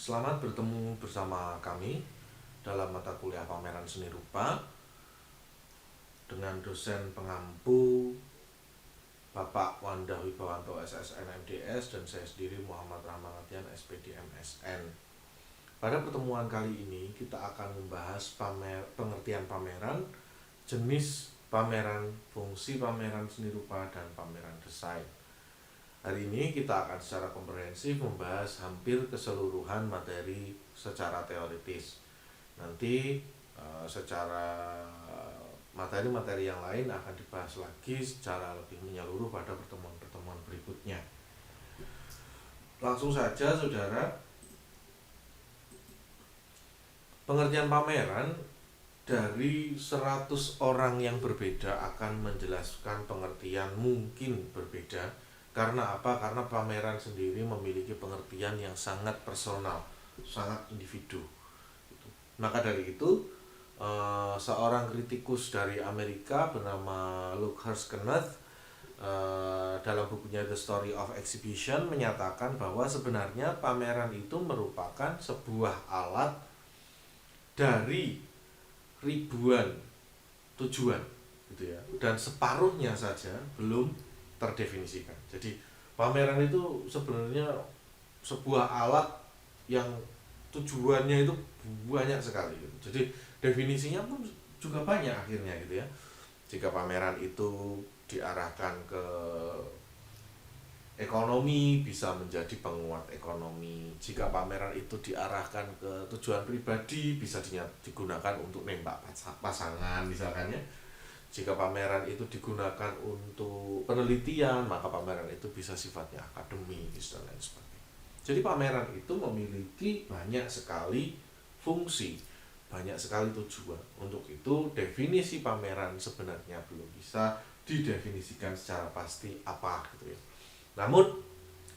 Selamat bertemu bersama kami dalam mata kuliah pameran seni rupa dengan dosen pengampu Bapak Wanda Wibawanto SSN MDS dan saya sendiri Muhammad Rahman Latihan SPD MSN. Pada pertemuan kali ini kita akan membahas pengertian pameran, jenis pameran, fungsi pameran seni rupa, dan pameran desain. Hari ini kita akan secara komprehensif membahas hampir keseluruhan materi secara teoritis. Nanti secara materi-materi yang lain akan dibahas lagi secara lebih menyeluruh pada pertemuan-pertemuan berikutnya. Langsung saja saudara, pengertian pameran dari 100 orang yang berbeda akan menjelaskan pengertian mungkin berbeda. Karena apa? Karena pameran sendiri memiliki pengertian yang sangat personal, sangat individu. Maka dari itu, seorang kritikus dari Amerika bernama Lucas Kenneth dalam bukunya The Story of Exhibition menyatakan bahwa sebenarnya pameran itu merupakan sebuah alat dari ribuan tujuan, gitu ya. Dan separuhnya saja belum terdefinisikan. Jadi pameran itu sebenarnya sebuah alat yang tujuannya itu banyak sekali. Jadi definisinya pun juga banyak akhirnya gitu ya. Jika pameran itu diarahkan ke ekonomi bisa menjadi penguat ekonomi. Jika pameran itu diarahkan ke tujuan pribadi bisa digunakan untuk nembak pasangan misalkan ya. Jika pameran itu digunakan untuk penelitian, maka pameran itu bisa sifatnya akademis dan lain sebagainya. Jadi pameran itu memiliki banyak sekali fungsi, banyak sekali tujuan. Untuk itu definisi pameran sebenarnya belum bisa didefinisikan secara pasti apa gitu ya. Namun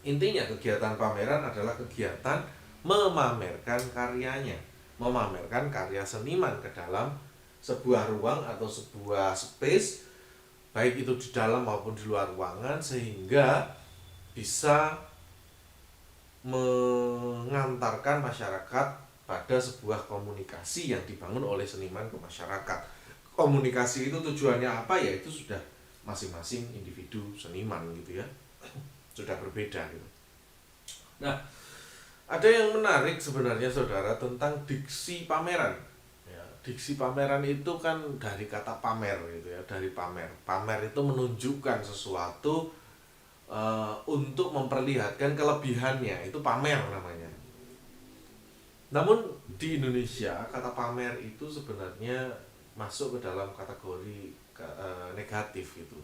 intinya kegiatan pameran adalah kegiatan memamerkan karyanya, memamerkan karya seniman ke dalam sebuah ruang atau sebuah space, baik itu di dalam maupun di luar ruangan, sehingga bisa mengantarkan masyarakat pada sebuah komunikasi yang dibangun oleh seniman ke masyarakat. Komunikasi itu tujuannya apa ya, itu sudah masing-masing individu seniman gitu ya, sudah berbeda gitu. Nah, ada yang menarik sebenarnya saudara tentang diksi pameran. Diksi pameran itu kan dari kata pamer gitu ya, dari pamer. Pamer itu menunjukkan sesuatu untuk memperlihatkan kelebihannya, itu pamer namanya. Namun di Indonesia kata pamer itu sebenarnya masuk ke dalam kategori negatif gitu.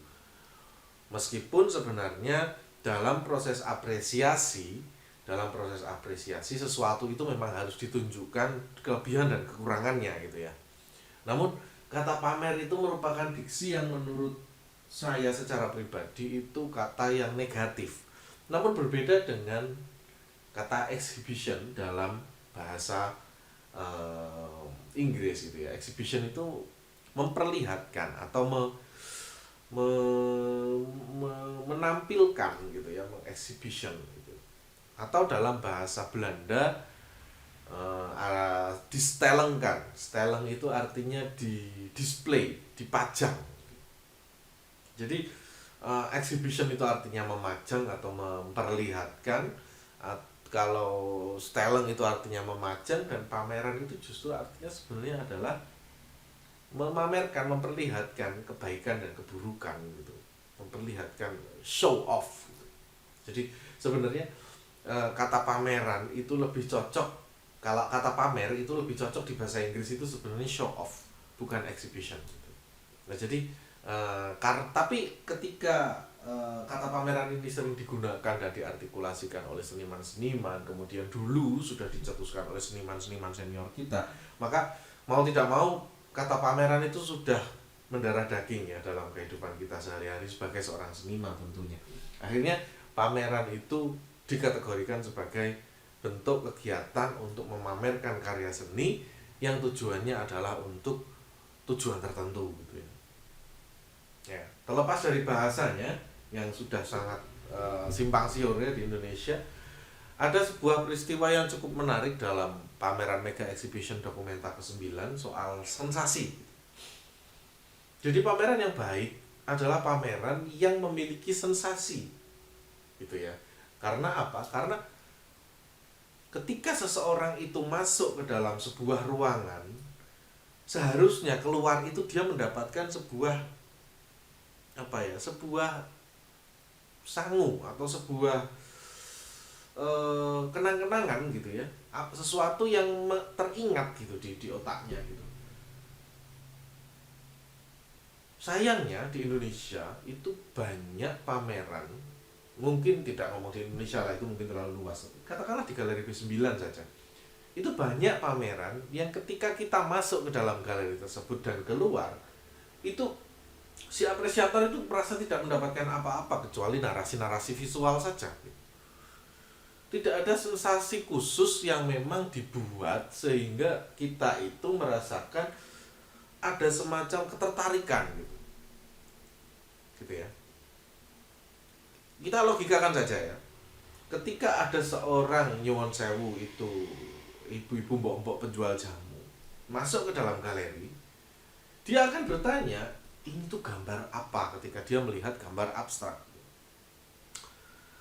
Meskipun sebenarnya dalam proses apresiasi sesuatu itu memang harus ditunjukkan kelebihan dan kekurangannya gitu ya. Namun kata pamer itu merupakan diksi yang menurut saya secara pribadi itu kata yang negatif. Namun berbeda dengan kata exhibition dalam bahasa Inggris gitu ya. Exhibition itu memperlihatkan atau menampilkan gitu ya, exhibition gitu. Atau dalam bahasa Belanda distelengkan. Steleng itu artinya di display, dipajang. Jadi exhibition itu artinya memajang atau memperlihatkan. Kalau steleng itu artinya memajang, dan pameran itu justru artinya sebenarnya adalah memamerkan, memperlihatkan kebaikan dan keburukan gitu, memperlihatkan show off gitu. Jadi sebenarnya kata pameran itu lebih cocok, kalau kata pamer itu lebih cocok di bahasa Inggris itu sebenarnya show off, bukan exhibition gitu. Nah jadi tapi ketika kata pameran ini sering digunakan dan diartikulasikan oleh seniman-seniman, kemudian dulu sudah dicetuskan oleh seniman-seniman senior kita, maka mau tidak mau kata pameran itu sudah mendarah daging ya dalam kehidupan kita sehari-hari sebagai seorang seniman tentunya. Akhirnya pameran itu dikategorikan sebagai bentuk kegiatan untuk memamerkan karya seni yang tujuannya adalah untuk tujuan tertentu gitu ya. Ya, terlepas dari bahasanya yang sudah sangat simpang siur ya di Indonesia, Ada sebuah peristiwa yang cukup menarik dalam pameran Mega Exhibition Documenta ke-9 soal sensasi. Jadi pameran yang baik adalah pameran yang memiliki sensasi, gitu ya. Karena apa? Karena ketika seseorang itu masuk ke dalam sebuah ruangan, seharusnya keluar itu dia mendapatkan sebuah sebuah sangu atau sebuah kenang-kenangan gitu ya, sesuatu yang teringat gitu di otaknya gitu. Sayangnya di Indonesia itu banyak pameran, mungkin tidak ngomong di Indonesia lah, itu mungkin terlalu luas, katakanlah di Galeri B9 saja, itu banyak pameran yang ketika kita masuk ke dalam galeri tersebut dan keluar, itu si apresiator itu merasa tidak mendapatkan apa-apa kecuali narasi-narasi visual saja. Tidak ada sensasi khusus yang memang dibuat sehingga kita itu merasakan ada semacam ketertarikan gitu ya. Kita logikakan saja ya, ketika ada seorang nyuwun sewu itu ibu-ibu mbok-mbok penjual jamu masuk ke dalam galeri, dia akan bertanya ini tuh gambar apa ketika dia melihat gambar abstrak.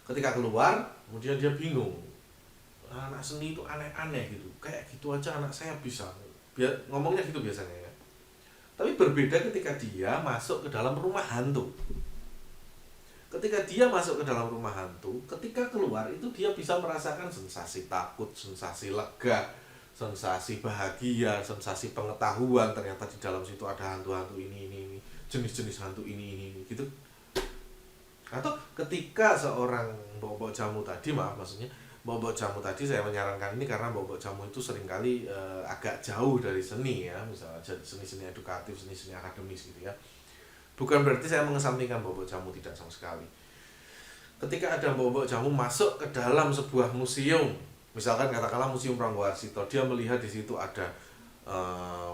Ketika keluar kemudian dia bingung, anak seni itu aneh-aneh gitu, kayak gitu aja anak saya bisa, ngomongnya gitu biasanya ya. Tapi berbeda ketika dia masuk ke dalam rumah hantu. Ketika dia masuk ke dalam rumah hantu, ketika keluar itu dia bisa merasakan sensasi takut, sensasi lega, sensasi bahagia, sensasi pengetahuan ternyata di dalam situ ada hantu-hantu ini, jenis-jenis hantu ini gitu. Atau ketika seorang mbok-mbok jamu tadi, mbok-mbok jamu tadi saya menyarankan ini karena mbok-mbok jamu itu seringkali agak jauh dari seni ya, misalnya seni-seni edukatif, seni-seni akademis gitu ya. Bukan berarti saya mengesampingkan mbok-mbok jamu, tidak sama sekali. Ketika ada mbok-mbok jamu masuk ke dalam sebuah museum, misalkan katakanlah Museum Ranggawarsita, dia melihat di situ ada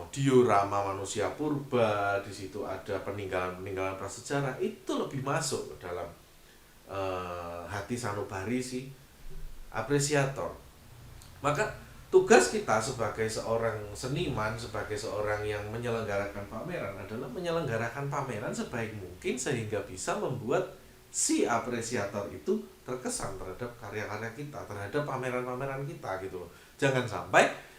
diorama manusia purba, di situ ada peninggalan-peninggalan prasejarah, itu lebih masuk ke dalam hati sanubari si apresiator. Maka tugas kita sebagai seorang seniman, sebagai seorang yang menyelenggarakan pameran adalah menyelenggarakan pameran sebaik mungkin sehingga bisa membuat si apresiator itu terkesan terhadap karya-karya kita, terhadap pameran-pameran kita gitu loh. Jangan sampai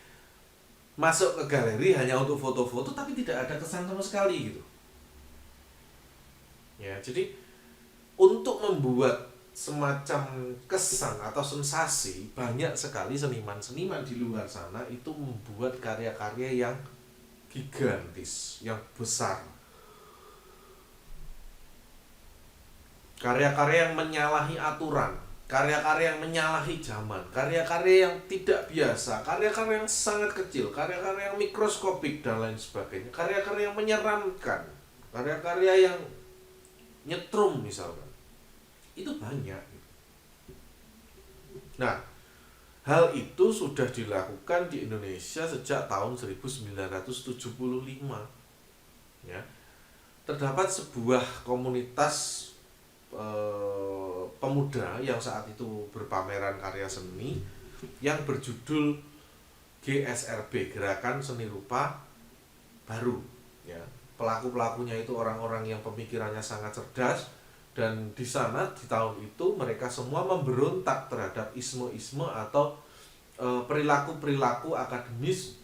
masuk ke galeri hanya untuk foto-foto tapi tidak ada kesan sama sekali gitu. Ya, jadi untuk membuat semacam kesan atau sensasi, banyak sekali seniman-seniman di luar sana itu membuat karya-karya yang gigantis, yang besar, karya-karya yang menyalahi aturan, karya-karya yang menyalahi zaman, karya-karya yang tidak biasa, karya-karya yang sangat kecil, karya-karya yang mikroskopik dan lain sebagainya, karya-karya yang menyeramkan, karya-karya yang nyetrum misalkan, itu banyak. Nah, hal itu sudah dilakukan di Indonesia sejak tahun 1975 ya. Terdapat sebuah komunitas pemuda yang saat itu berpameran karya seni yang berjudul GSRB, Gerakan Seni Rupa Baru ya. Pelaku-pelakunya itu orang-orang yang pemikirannya sangat cerdas, dan di sana di tahun itu mereka semua memberontak terhadap isme-isme atau perilaku-perilaku akademis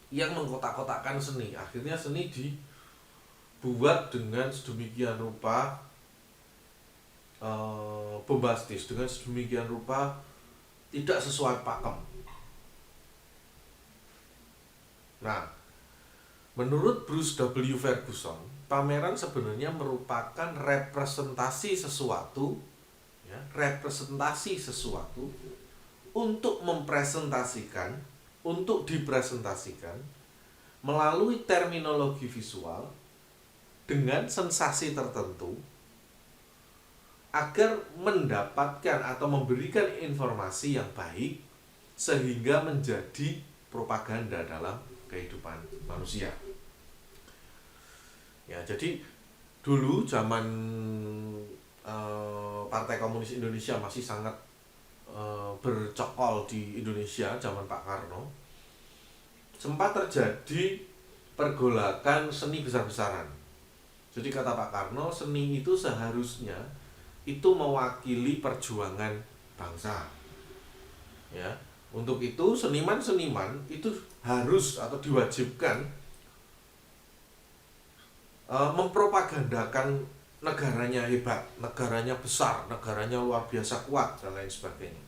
yang mengkotak-kotakkan seni. Akhirnya seni dibuat dengan sedemikian rupa bombastis, dengan sedemikian rupa tidak sesuai pakem. Nah, menurut Bruce W. Ferguson, pameran sebenarnya merupakan representasi sesuatu ya, representasi sesuatu untuk mempresentasikan, untuk dipresentasikan melalui terminologi visual dengan sensasi tertentu agar mendapatkan atau memberikan informasi yang baik sehingga menjadi propaganda dalam kehidupan manusia. Ya, jadi dulu zaman Partai Komunis Indonesia masih sangat bercokol di Indonesia zaman Pak Karno, sempat terjadi pergolakan seni besar-besaran. Jadi kata Pak Karno, seni itu seharusnya itu mewakili perjuangan bangsa. Ya, untuk itu seniman-seniman itu harus atau diwajibkan mempropagandakan negaranya hebat, negaranya besar, negaranya luar biasa kuat dan lain sebagainya.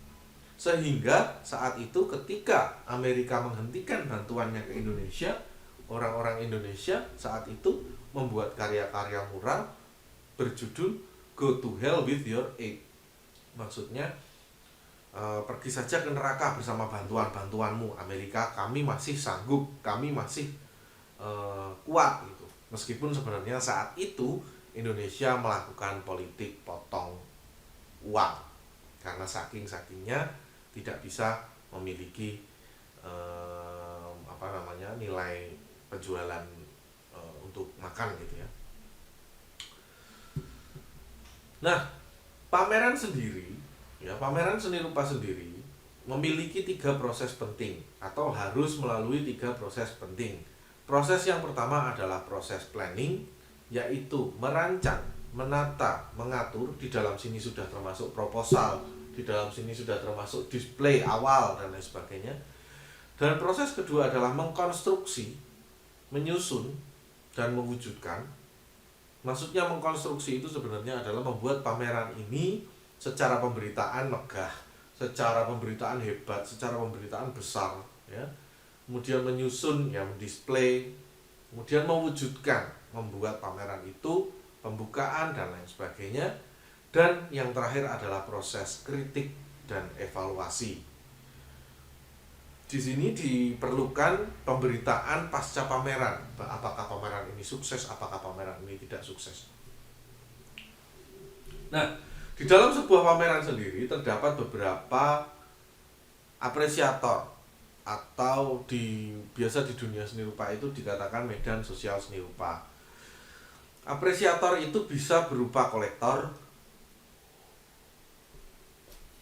Sehingga saat itu ketika Amerika menghentikan bantuannya ke Indonesia, orang-orang Indonesia saat itu membuat karya-karya mural berjudul Go to Hell with Your Aid. Maksudnya pergi saja ke neraka bersama bantuan-bantuanmu Amerika, kami masih sanggup, kami masih kuat gitu. Meskipun sebenarnya saat itu Indonesia melakukan politik potong uang karena saking-sakingnya tidak bisa memiliki nilai penjualan untuk makan gitu ya. Nah, pameran sendiri ya, pameran seni rupa sendiri memiliki 3 proses penting atau harus melalui 3 proses penting. Proses yang pertama adalah proses planning, yaitu merancang, menata, mengatur. Di dalam sini sudah termasuk proposal, di dalam sini sudah termasuk display awal dan lain sebagainya. Dan proses kedua adalah mengkonstruksi, menyusun, dan mewujudkan. Maksudnya mengkonstruksi itu sebenarnya adalah membuat pameran ini secara pemberitaan megah, secara pemberitaan hebat, secara pemberitaan besar, ya. Kemudian menyusun, ya, mendisplay, kemudian mewujudkan, membuat pameran itu, pembukaan dan lain sebagainya. Dan yang terakhir adalah proses kritik dan evaluasi. Di sini diperlukan pemberitaan pasca pameran, apakah pameran ini sukses, apakah pameran ini tidak sukses. Nah, di dalam sebuah pameran sendiri terdapat beberapa apresiator, atau biasa di dunia seni rupa itu dikatakan medan sosial seni rupa. Apresiator itu bisa berupa kolektor,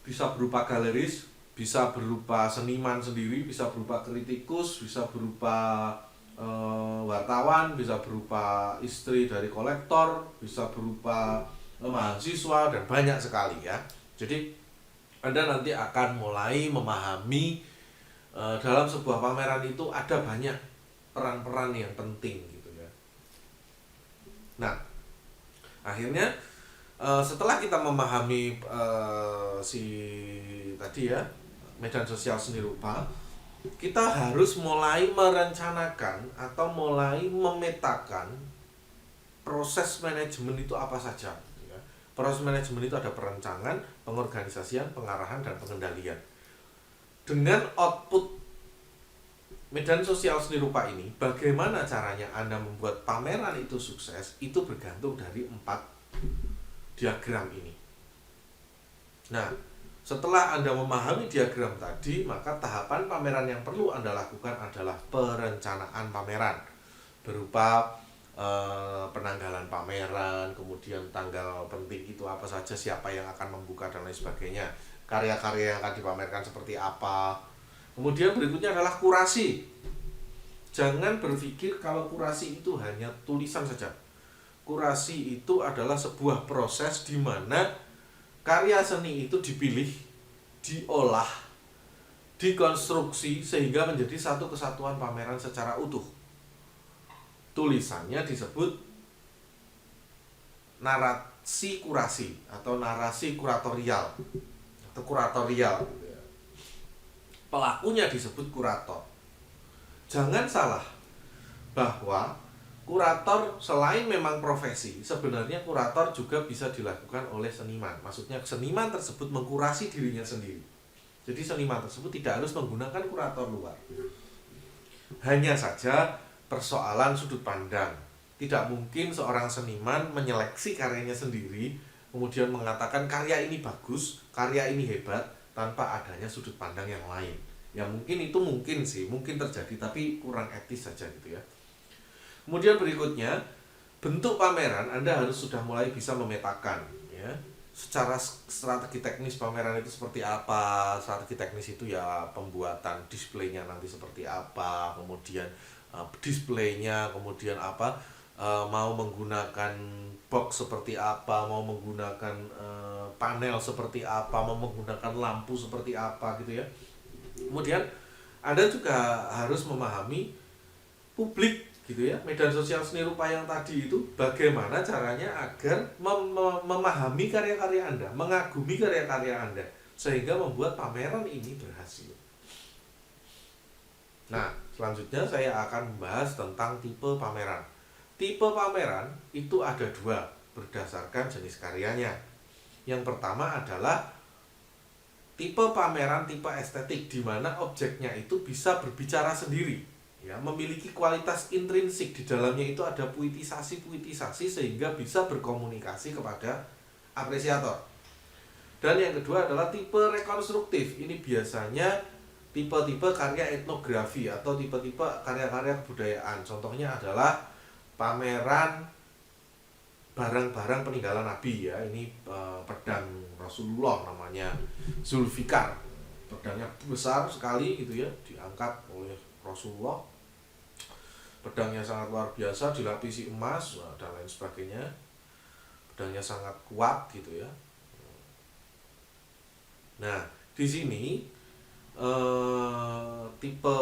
bisa berupa galeris, bisa berupa seniman sendiri, bisa berupa kritikus, bisa berupa wartawan, bisa berupa istri dari kolektor, bisa berupa mahasiswa, dan banyak sekali ya. Jadi Anda nanti akan mulai memahami dalam sebuah pameran itu ada banyak peran-peran yang penting gitu ya. Nah, akhirnya setelah kita memahami si tadi ya, medan sosial seni rupa, kita harus mulai merencanakan atau mulai memetakan proses manajemen itu apa saja gitu ya. Proses manajemen itu ada perencanaan, pengorganisasian, pengarahan, dan pengendalian. Dengan output medan sosial seni rupa ini, bagaimana caranya Anda membuat pameran itu sukses, itu bergantung dari 4 diagram ini. Nah, setelah Anda memahami diagram tadi, maka tahapan pameran yang perlu Anda lakukan adalah perencanaan pameran, berupa penanggalan pameran, kemudian tanggal penting itu apa saja, siapa yang akan membuka, dan lain sebagainya. Karya-karya yang akan dipamerkan seperti apa. Kemudian berikutnya adalah kurasi. Jangan berpikir kalau kurasi itu hanya tulisan saja. Kurasi itu adalah sebuah proses di mana karya seni itu dipilih, diolah, dikonstruksi sehingga menjadi satu kesatuan pameran secara utuh. Tulisannya disebut narasi kurasi atau narasi kuratorial. Kuratorial, pelakunya disebut kurator. Jangan salah bahwa kurator selain memang profesi, sebenarnya kurator juga bisa dilakukan oleh seniman. Maksudnya seniman tersebut mengkurasi dirinya sendiri. Jadi seniman tersebut tidak harus menggunakan kurator luar. Hanya saja persoalan sudut pandang. Tidak mungkin seorang seniman menyeleksi karyanya sendiri, kemudian mengatakan karya ini bagus, karya ini hebat, tanpa adanya sudut pandang yang lain. Ya mungkin itu mungkin terjadi, tapi kurang etis saja gitu ya. Kemudian berikutnya, bentuk pameran Anda harus sudah mulai bisa memetakan ya. secara strategi teknis pameran itu seperti apa. Strategi teknis itu ya pembuatan displaynya nanti seperti apa, kemudian displaynya, kemudian apa, mau menggunakan box seperti apa, mau menggunakan panel seperti apa, mau menggunakan lampu seperti apa gitu ya. Kemudian Anda juga harus memahami publik gitu ya, medan sosial seni rupa yang tadi itu bagaimana caranya agar memahami karya-karya Anda, mengagumi karya-karya Anda sehingga membuat pameran ini berhasil. Nah, selanjutnya saya akan membahas tentang tipe pameran. Tipe pameran itu ada dua berdasarkan jenis karyanya. Yang pertama adalah tipe pameran tipe estetik, di mana objeknya itu bisa berbicara sendiri, ya, memiliki kualitas intrinsik, di dalamnya itu ada puitisasi sehingga bisa berkomunikasi kepada apresiator. Dan yang kedua adalah tipe rekonstruktif. Ini biasanya tipe-tipe karya etnografi atau tipe-tipe karya-karya kebudayaan. Contohnya adalah pameran barang-barang peninggalan Nabi, ya. Ini pedang Rasulullah namanya Zulfikar. Pedangnya besar sekali gitu ya, diangkat oleh Rasulullah. Pedangnya sangat luar biasa, dilapisi emas dan lain sebagainya. Pedangnya sangat kuat gitu ya. Nah, di sini tipe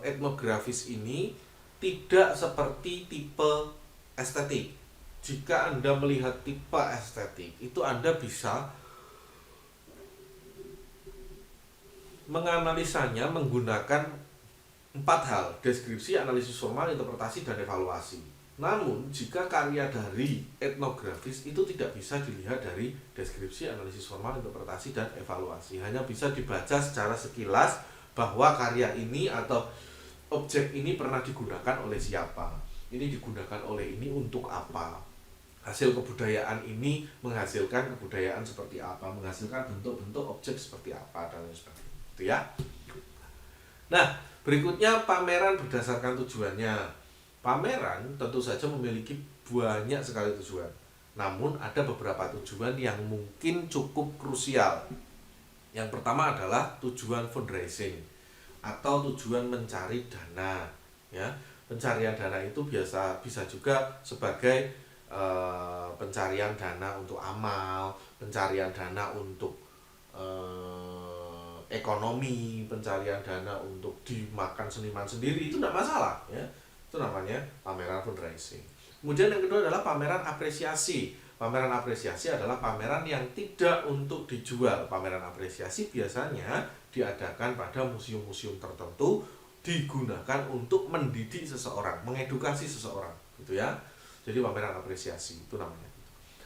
etnografis ini tidak seperti tipe estetik. Jika Anda melihat tipe estetik, itu Anda bisa menganalisanya menggunakan 4 hal: deskripsi, analisis formal, interpretasi, dan evaluasi. Namun, jika karya dari etnografis itu tidak bisa dilihat dari deskripsi, analisis formal, interpretasi, dan evaluasi. Hanya bisa dibaca secara sekilas bahwa karya ini atau objek ini pernah digunakan oleh siapa, ini digunakan oleh ini untuk apa, hasil kebudayaan ini menghasilkan kebudayaan seperti apa, menghasilkan bentuk-bentuk objek seperti apa, dan lain sebagainya. Itu ya. Nah, berikutnya pameran berdasarkan tujuannya. Pameran tentu saja memiliki banyak sekali tujuan. Namun ada beberapa tujuan yang mungkin cukup krusial. Yang pertama adalah tujuan fundraising atau tujuan mencari dana, ya. Pencarian dana itu bisa juga sebagai pencarian dana untuk amal, pencarian dana untuk ekonomi, pencarian dana untuk dimakan seniman sendiri, itu tidak masalah, ya. Itu namanya pameran fundraising. Kemudian yang kedua adalah pameran apresiasi. Pameran apresiasi adalah pameran yang tidak untuk dijual. Pameran apresiasi biasanya diadakan pada museum-museum tertentu, digunakan untuk mendidik seseorang, mengedukasi seseorang, gitu ya. Jadi pameran apresiasi itu namanya.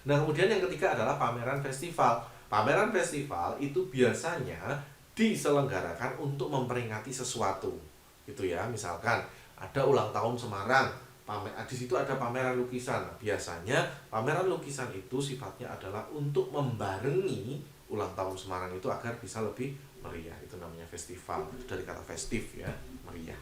Nah, kemudian yang ketiga adalah pameran festival. Pameran festival itu biasanya diselenggarakan untuk memperingati sesuatu, gitu ya. Misalkan ada ulang tahun Semarang, di situ ada pameran lukisan. Biasanya pameran lukisan itu sifatnya adalah untuk membarengi ulang tahun Semarang itu agar bisa lebih meriah. Itu namanya festival, dari kata festif, ya, meriah.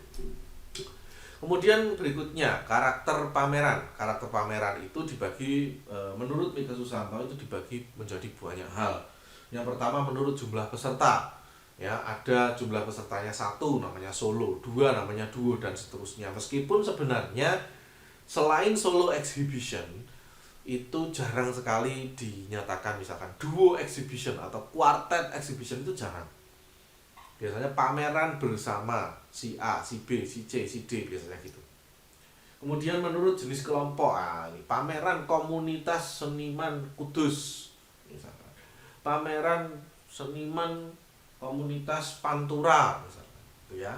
Kemudian berikutnya karakter pameran. Karakter pameran itu dibagi, menurut Mika Susanto itu dibagi menjadi banyak hal. Yang pertama menurut jumlah peserta. Ya, ada jumlah pesertanya 1 namanya solo, 2 namanya duo, dan seterusnya. Meskipun sebenarnya selain solo exhibition itu jarang sekali dinyatakan misalkan duo exhibition atau quartet exhibition, itu jarang. Biasanya pameran bersama si A, si B, si C, si D, biasanya gitu. Kemudian menurut jenis kelompok, ini pameran komunitas seniman Kudus misalkan. Pameran seniman komunitas Pantura misalnya, gitu ya.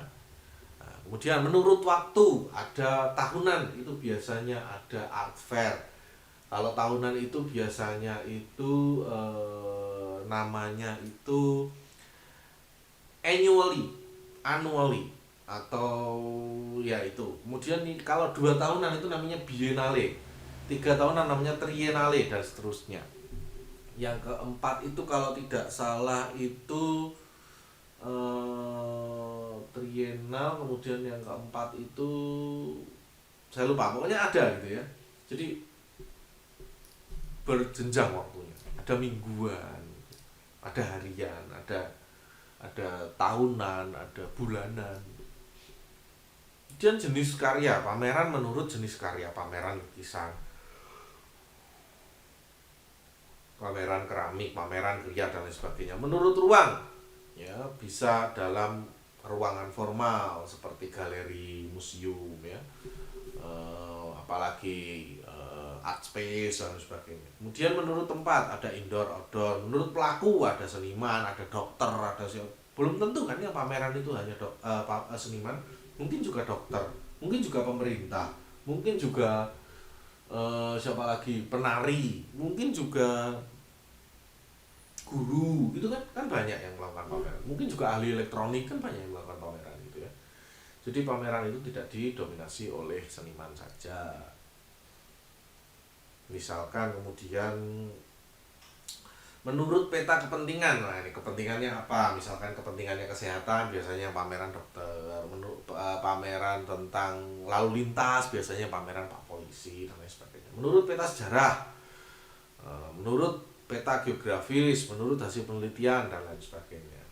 Nah, kemudian menurut waktu ada tahunan, itu biasanya ada art fair. Kalau tahunan itu biasanya itu namanya itu annually atau ya itu. Kemudian kalau 2 tahunan itu namanya biennale, 3 tahunan namanya triennale, dan seterusnya. Yang keempat itu kalau tidak salah itu trienal, kemudian yang keempat itu saya lupa, pokoknya ada gitu ya. Jadi berjenjang waktunya. ada mingguan, ada harian, ada tahunan, ada bulanan. Dan jenis karya, pameran menurut jenis karya, pameran lukisan, pameran keramik, pameran kriya dan lain sebagainya. Menurut ruang, ya bisa dalam ruangan formal seperti galeri, museum, ya, apalagi art space dan sebagainya. Kemudian menurut tempat ada indoor, outdoor. Menurut pelaku ada seniman, ada dokter, ada belum tentu kan yang pameran itu hanya seniman, mungkin juga dokter, mungkin juga pemerintah, mungkin juga siapa lagi, penari, mungkin juga guru. Itu kan banyak yang melakukan pameran, mungkin juga ahli elektronik, kan banyak yang melakukan pameran gitu ya. Jadi pameran itu tidak didominasi oleh seniman saja. Misalkan kemudian menurut peta kepentingan, nah ini kepentingannya apa? Misalkan kepentingannya kesehatan, biasanya pameran dokter. Menurut pameran tentang lalu lintas, biasanya pameran pak polisi dan lain sebagainya. Menurut peta sejarah, menurut peta geografis, menurut hasil penelitian dan lain sebagainya.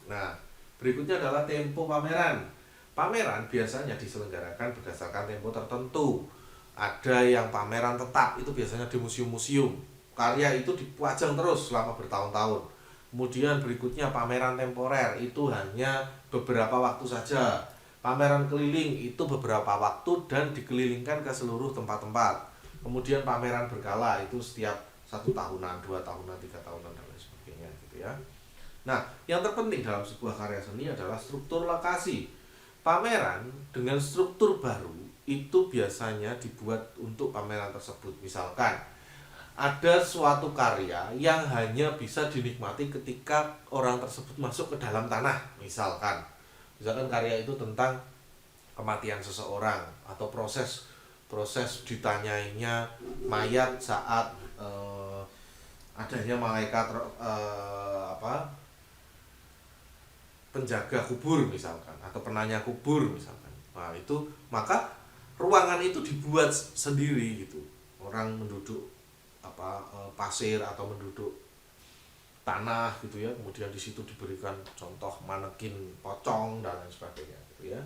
Nah, berikutnya adalah tempo pameran. Pameran biasanya diselenggarakan berdasarkan tempo tertentu. Ada yang pameran tetap, itu biasanya di museum-museum. Karya itu dipajang terus selama bertahun-tahun. Kemudian berikutnya pameran temporer, itu hanya beberapa waktu saja. Pameran keliling itu beberapa waktu dan dikelilingkan ke seluruh tempat-tempat. Kemudian pameran berkala itu setiap 1 tahunan, 2 tahunan, 3 tahunan dan lain sebagainya gitu ya. Nah, yang terpenting dalam sebuah karya seni adalah struktur lokasi. Pameran dengan struktur baru itu biasanya dibuat untuk pameran tersebut. Misalkan ada suatu karya yang hanya bisa dinikmati ketika orang tersebut masuk ke dalam tanah. Misalkan karya itu tentang kematian seseorang atau proses ditanyainya mayat saat adanya malaikat penjaga kubur misalkan, atau penanya kubur misalkan. Nah itu, maka ruangan itu dibuat sendiri gitu. Orang menduduk pasir atau menduduk tanah gitu ya. Kemudian di situ diberikan contoh manekin pocong dan lain sebagainya gitu ya.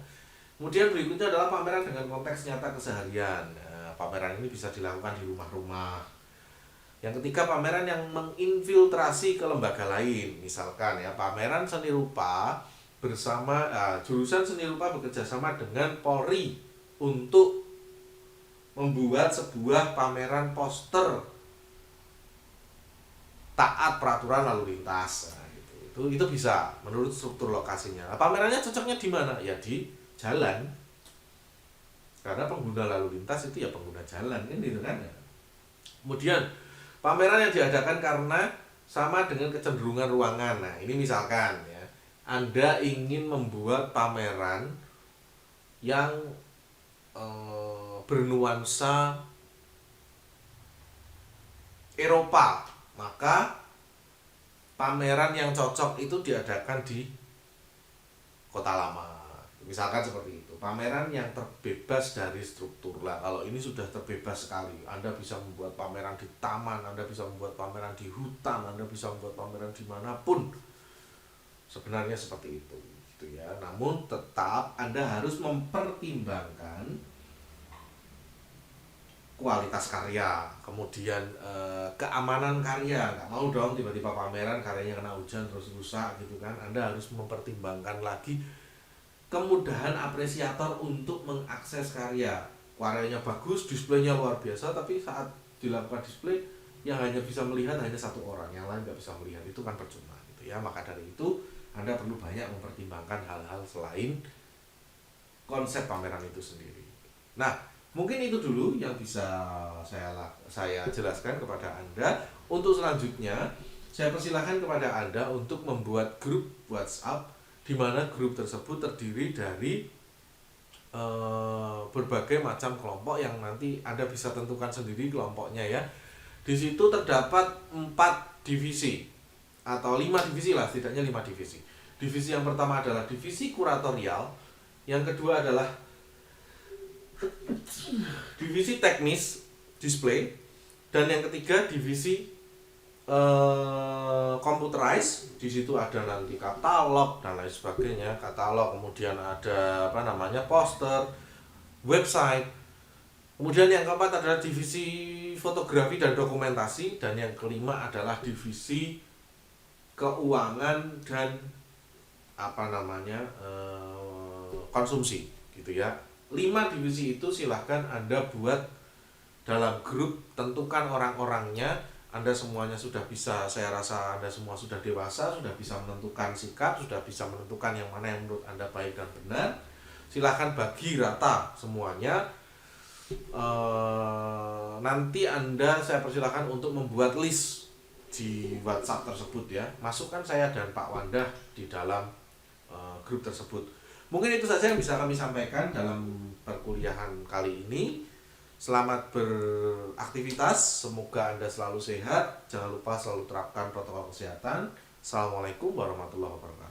Kemudian berikutnya adalah pameran dengan konteks nyata keseharian. Nah, pameran ini bisa dilakukan di rumah-rumah. Yang ketiga, pameran yang menginfiltrasi ke lembaga lain. Misalkan ya, pameran seni rupa bersama jurusan seni rupa bekerjasama dengan Polri untuk membuat sebuah pameran poster taat peraturan lalu lintas. Nah, gitu. Itu bisa menurut struktur lokasinya. Nah, pamerannya cocoknya di mana? Ya di jalan. Karena pengguna lalu lintas itu ya pengguna jalan kan gitu kan. Kemudian pameran yang diadakan karena sama dengan kecenderungan ruangan. Nah, ini misalkan ya, Anda ingin membuat pameran yang bernuansa Eropa, maka pameran yang cocok itu diadakan di kota lama. Misalkan seperti itu. Pameran yang terbebas dari struktur. Lah, kalau ini sudah terbebas sekali. Anda bisa membuat pameran di taman, Anda bisa membuat pameran di hutan, Anda bisa membuat pameran dimanapun. Sebenarnya seperti itu, gitu ya. Namun tetap Anda harus mempertimbangkan kualitas karya, kemudian keamanan karya. Nggak mau dong tiba-tiba pameran karyanya kena hujan terus rusak gitu kan. Anda harus mempertimbangkan lagi kemudahan apresiator untuk mengakses karya. Karyanya bagus, displaynya luar biasa, tapi saat dilakukan display yang hanya bisa melihat hanya satu orang, yang lain nggak bisa melihat, itu kan percuma gitu ya. Maka dari itu Anda perlu banyak mempertimbangkan hal-hal selain konsep pameran itu sendiri. Nah, mungkin itu dulu yang bisa saya jelaskan kepada Anda. Untuk selanjutnya, saya persilahkan kepada Anda untuk membuat grup WhatsApp, di mana grup tersebut terdiri dari berbagai macam kelompok yang nanti Anda bisa tentukan sendiri kelompoknya ya. Di situ terdapat 4 divisi atau 5 divisi lah, setidaknya 5 divisi. Divisi yang pertama adalah divisi kuratorial, yang kedua adalah divisi teknis display, dan yang ketiga divisi computerized. Di situ ada nanti katalog dan lain sebagainya, katalog, kemudian ada apa namanya, poster, website. Kemudian yang keempat adalah divisi fotografi dan dokumentasi, dan yang kelima adalah divisi keuangan dan apa namanya, konsumsi gitu ya. 5 divisi itu silahkan Anda buat dalam grup, tentukan orang-orangnya. Anda semuanya sudah bisa, saya rasa Anda semua sudah dewasa, sudah bisa menentukan sikap, sudah bisa menentukan yang mana yang menurut Anda baik dan benar. Silahkan bagi rata semuanya. Nanti Anda saya persilahkan untuk membuat list di WhatsApp tersebut ya. Masukkan saya dan Pak Wanda di dalam grup tersebut. Mungkin itu saja yang bisa kami sampaikan dalam perkuliahan kali ini. Selamat beraktivitas, semoga Anda selalu sehat. Jangan lupa selalu terapkan protokol kesehatan. Assalamualaikum warahmatullahi wabarakatuh.